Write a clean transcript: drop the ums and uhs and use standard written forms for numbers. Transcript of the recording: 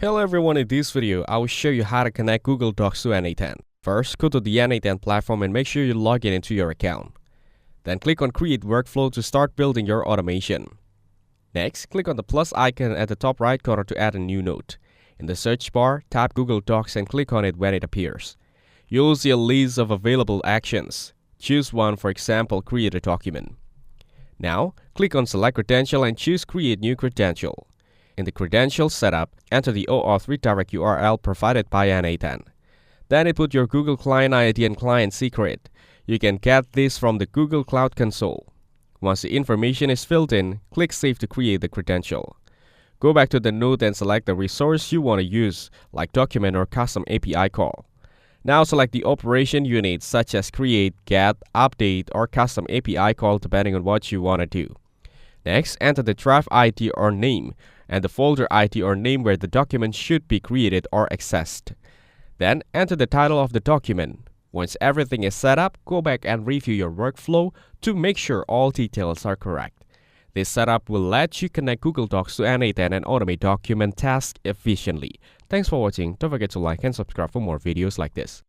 Hello everyone, in this video, I will show you how to connect Google Docs to N8N. First, go to the N8N platform and make sure you log in into your account. Then click on Create Workflow to start building your automation. Next, click on the plus icon at the top right corner to add a new note. In the search bar, type Google Docs and click on it when it appears. You'll see a list of available actions. Choose one, for example, create a document. Now, click on Select Credential and choose Create New Credential. In the credential setup, enter the OAuth redirect URL provided by N8N. Then input your Google Client ID and client secret. You can get this from the Google Cloud Console. Once the information is filled in, click Save to create the credential. Go back to the node and select the resource you want to use, like document or custom API call. Now select the operation you need, such as create, get, update, or custom API call depending on what you want to do. Next, enter the drive ID or name and the folder ID or name where the document should be created or accessed. Then enter the title of the document. Once everything is set up, go back and review your workflow to make sure all details are correct. This setup will let you connect Google Docs to N8N and automate document tasks efficiently. Thanks for watching. Don't forget to like and subscribe for more videos like this.